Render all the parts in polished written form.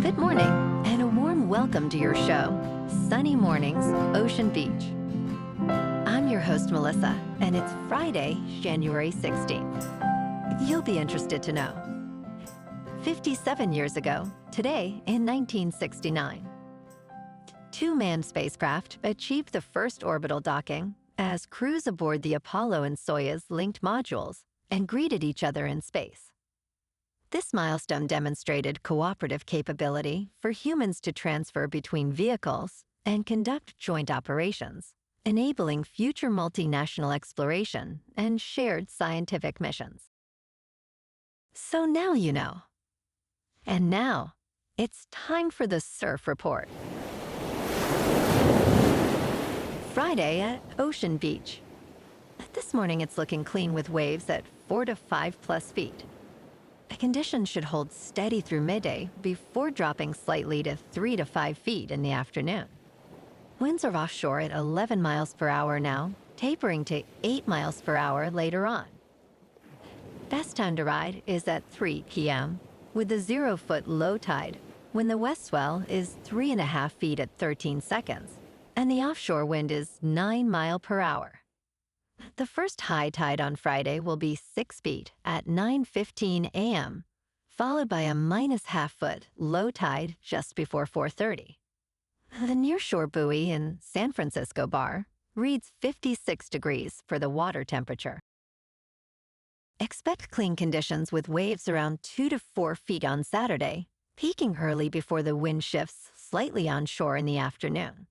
Good morning, and a warm welcome to your show, Sunny Mornings, Ocean Beach. I'm your host, Melissa, and it's Friday, January 16th. You'll be interested to know. 57 years ago, today in 1969, two manned spacecraft achieved the first orbital docking as crews aboard the Apollo and Soyuz linked modules and greeted each other in space. This milestone demonstrated cooperative capability for humans to transfer between vehicles and conduct joint operations, enabling future multinational exploration and shared scientific missions. So now you know. And now, it's time for the Surf Report. Friday at Ocean Beach. This morning it's looking clean with waves at 4 to 5 plus feet. The conditions should hold steady through midday before dropping slightly to 3 to 5 feet in the afternoon. Winds are offshore at 11 miles per hour now, tapering to 8 miles per hour later on. Best time to ride is at 3 p.m. with the 0-foot low tide when the west swell is 3.5 feet at 13 seconds and the offshore wind is 9 miles per hour. The first high tide on Friday will be 6 feet at 9:15 a.m., followed by a -0.5 foot low tide just before 4:30. The nearshore buoy in San Francisco Bar reads 56 degrees for the water temperature. Expect clean conditions with waves around 2 to 4 feet on Saturday, peaking early before the wind shifts slightly onshore in the afternoon.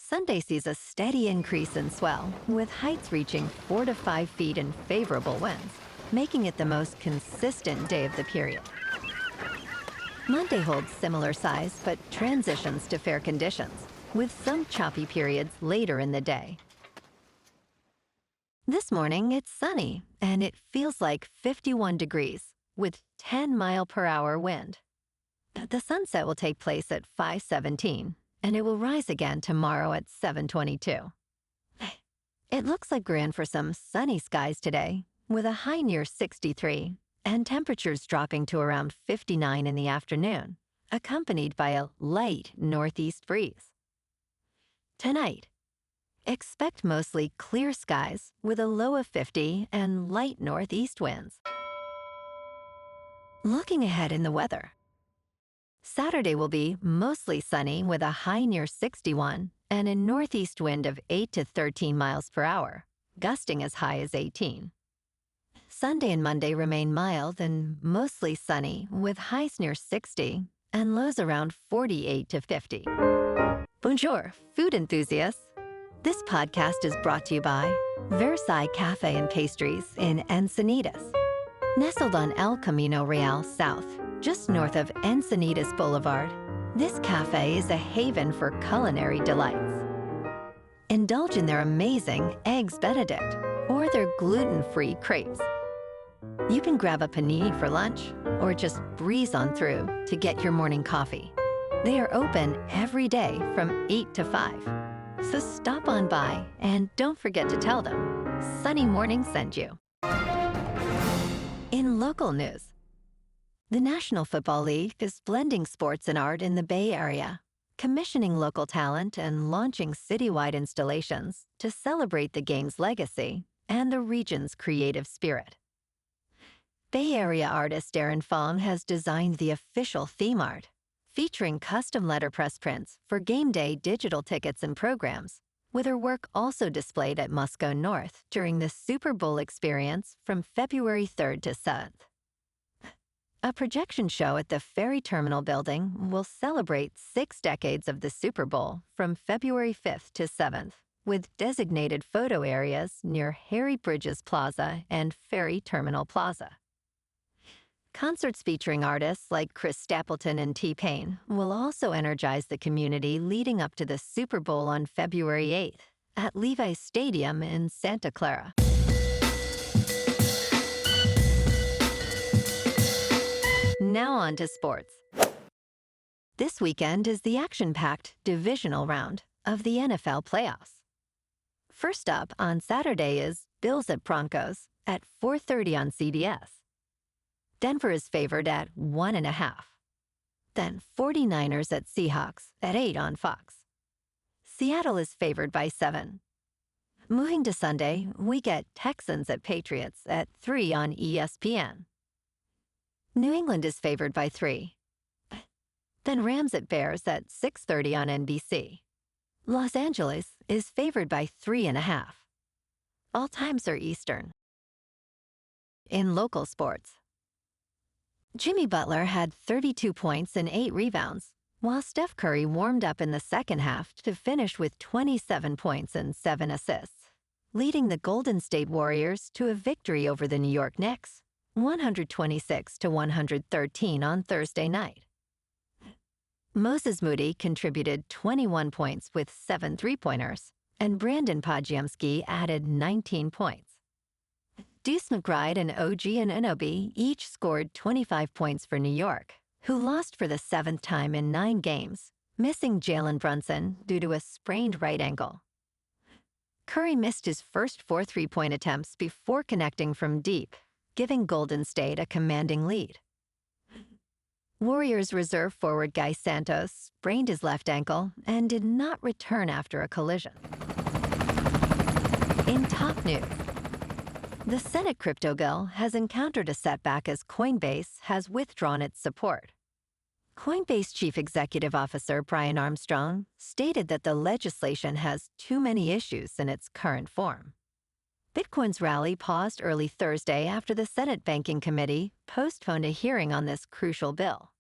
Sunday sees a steady increase in swell, with heights reaching 4 to 5 feet and favorable winds, making it the most consistent day of the period. Monday holds similar size, but transitions to fair conditions, with some choppy periods later in the day. This morning, it's sunny, and it feels like 51 degrees, with 10 mile per hour wind. The sunset will take place at 5:17. And it will rise again tomorrow at 7:22. It looks like we're in for some sunny skies today, with a high near 63 and temperatures dropping to around 59 in the afternoon, accompanied by a light northeast breeze. Tonight, expect mostly clear skies with a low of 50 and light northeast winds. Looking ahead in the weather. Saturday will be mostly sunny with a high near 61 and a northeast wind of 8 to 13 miles per hour, gusting as high as 18. Sunday and Monday remain mild and mostly sunny with highs near 60 and lows around 48 to 50. Bonjour, food enthusiasts. This podcast is brought to you by Versailles Cafe and Pastries in Encinitas. Nestled on El Camino Real South, just north of Encinitas Boulevard, this cafe is a haven for culinary delights. Indulge in their amazing Eggs Benedict or their gluten-free crepes. You can grab a panini for lunch or just breeze on through to get your morning coffee. They are open every day from 8 to 5. So stop on by and don't forget to tell them Sunny Morning sent you. In local news, the National Football League is blending sports and art in the Bay Area, commissioning local talent and launching citywide installations to celebrate the game's legacy and the region's creative spirit. Bay Area artist Erin Fong has designed the official theme art, featuring custom letterpress prints for game day digital tickets and programs, with her work also displayed at Musco North during the Super Bowl experience from February 3rd to 7th. A projection show at the Ferry Terminal building will celebrate 6 decades of the Super Bowl from February 5th to 7th, with designated photo areas near Harry Bridges Plaza and Ferry Terminal Plaza. Concerts featuring artists like Chris Stapleton and T-Pain will also energize the community leading up to the Super Bowl on February 8th at Levi's Stadium in Santa Clara. Now on to sports. This weekend is the action-packed divisional round of the NFL playoffs. First up on Saturday is Bills at Broncos at 4:30 on CBS. Denver is favored at 1.5. Then 49ers at Seahawks at 8 on Fox. Seattle is favored by 7. Moving to Sunday, we get Texans at Patriots at 3 on ESPN. New England is favored by 3. Then Rams at Bears at 6:30 on NBC. Los Angeles is favored by 3.5. All times are Eastern. In local sports, Jimmy Butler had 32 points and 8 rebounds, while Steph Curry warmed up in the second half to finish with 27 points and 7 assists, leading the Golden State Warriors to a victory over the New York Knicks, 126-113 on Thursday night. Moses Moody contributed 21 points with 7 three-pointers, and Brandon Podziemski added 19 points. Deuce McBride and OG Anunoby each scored 25 points for New York, who lost for the 7th time in 9 games, missing Jalen Brunson due to a sprained right ankle. Curry missed his first 4 three-point attempts before connecting from deep, giving Golden State a commanding lead. Warriors reserve forward Guy Santos sprained his left ankle and did not return after a collision. In top news, the Senate crypto bill has encountered a setback as Coinbase has withdrawn its support. Coinbase Chief Executive Officer Brian Armstrong stated that the legislation has too many issues in its current form. Bitcoin's rally paused early Thursday after the Senate Banking Committee postponed a hearing on this crucial bill.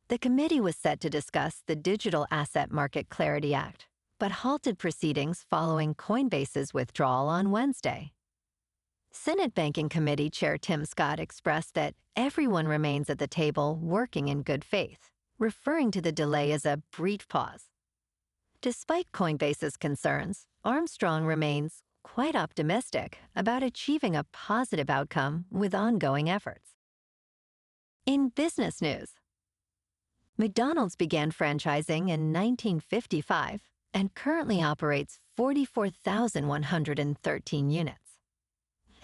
The committee was set to discuss the Digital Asset Market Clarity Act, but halted proceedings following Coinbase's withdrawal on Wednesday. Senate Banking Committee Chair Tim Scott expressed that everyone remains at the table working in good faith, referring to the delay as a brief pause. Despite Coinbase's concerns, Armstrong remains quite optimistic about achieving a positive outcome with ongoing efforts. In business news, McDonald's began franchising in 1955 and currently operates 44,113 units.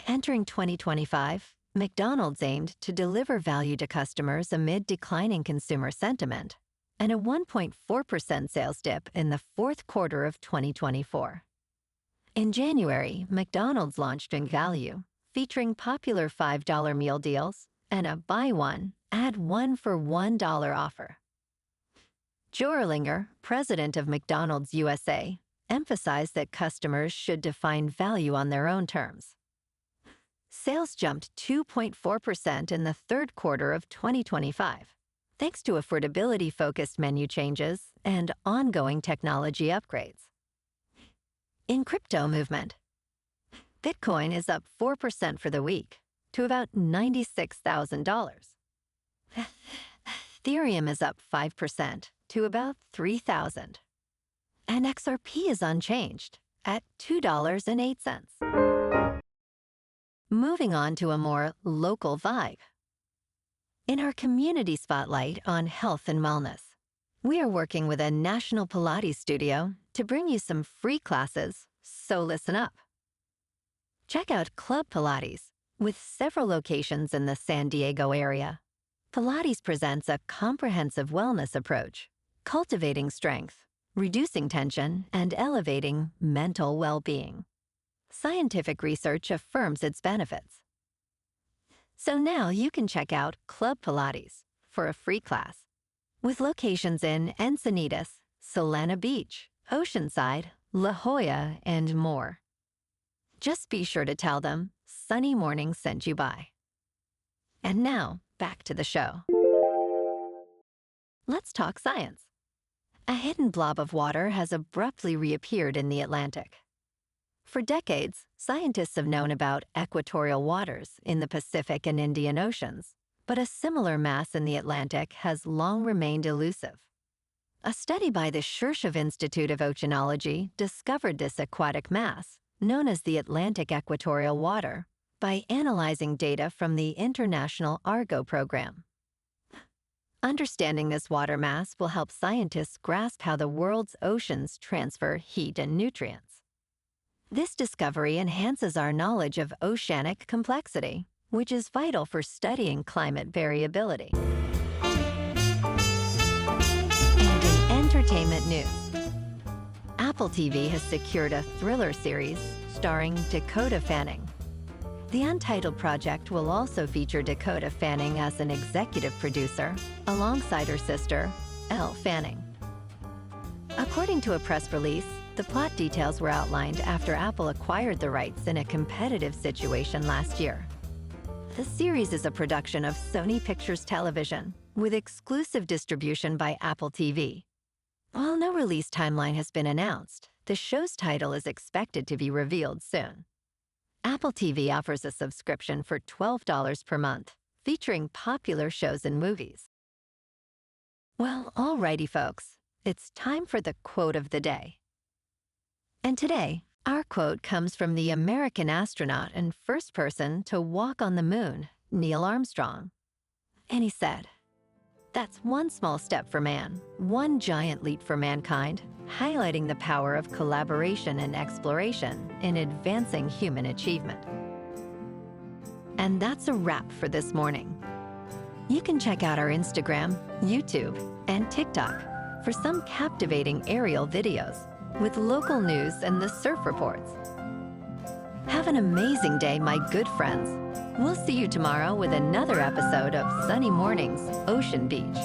Entering 2025, McDonald's aimed to deliver value to customers amid declining consumer sentiment and a 1.4% sales dip in the fourth quarter of 2024. In January, McDonald's launched McValue, featuring popular $5 meal deals and a buy one, add one for $1 offer. Joe Erlinger, president of McDonald's USA, emphasized that customers should define value on their own terms. Sales jumped 2.4% in the third quarter of 2025, thanks to affordability-focused menu changes and ongoing technology upgrades. In crypto movement, Bitcoin is up 4% for the week to about $96,000. Ethereum is up 5% to about $3,000. And XRP is unchanged at $2.08. Moving on to a more local vibe. In our community spotlight on health and wellness, we are working with a national Pilates studio to bring you some free classes, so listen up. Check out Club Pilates, with several locations in the San Diego area. Pilates presents a comprehensive wellness approach, cultivating strength, reducing tension, and elevating mental well-being. Scientific research affirms its benefits. So now you can check out Club Pilates for a free class, with locations in Encinitas, Solana Beach, Oceanside, La Jolla, and more. Just be sure to tell them Sunny Morning sent you by. And now, back to the show. Let's talk science. A hidden blob of water has abruptly reappeared in the Atlantic. For decades, scientists have known about equatorial waters in the Pacific and Indian Oceans, but a similar mass in the Atlantic has long remained elusive. A study by the Shirshov Institute of Oceanology discovered this aquatic mass, known as the Atlantic Equatorial Water, by analyzing data from the International Argo program. Understanding this water mass will help scientists grasp how the world's oceans transfer heat and nutrients. This discovery enhances our knowledge of oceanic complexity, which is vital for studying climate variability. news. Apple TV has secured a thriller series starring Dakota Fanning. The untitled project will also feature Dakota Fanning as an executive producer, alongside her sister, Elle Fanning. According to a press release, the plot details were outlined after Apple acquired the rights in a competitive situation last year. The series is a production of Sony Pictures Television, with exclusive distribution by Apple TV. While no release timeline has been announced, the show's title is expected to be revealed soon. Apple TV offers a subscription for $12 per month, featuring popular shows and movies. Well, alrighty folks, it's time for the quote of the day. And today, our quote comes from the American astronaut and first person to walk on the moon, Neil Armstrong. And he said, "That's one small step for man, one giant leap for mankind, highlighting the power of collaboration and exploration in advancing human achievement." And that's a wrap for this morning. You can check out our Instagram, YouTube, and TikTok for some captivating aerial videos with local news and the surf reports. Have an amazing day, my good friends. We'll see you tomorrow with another episode of Sunny Mornings, Ocean Beach.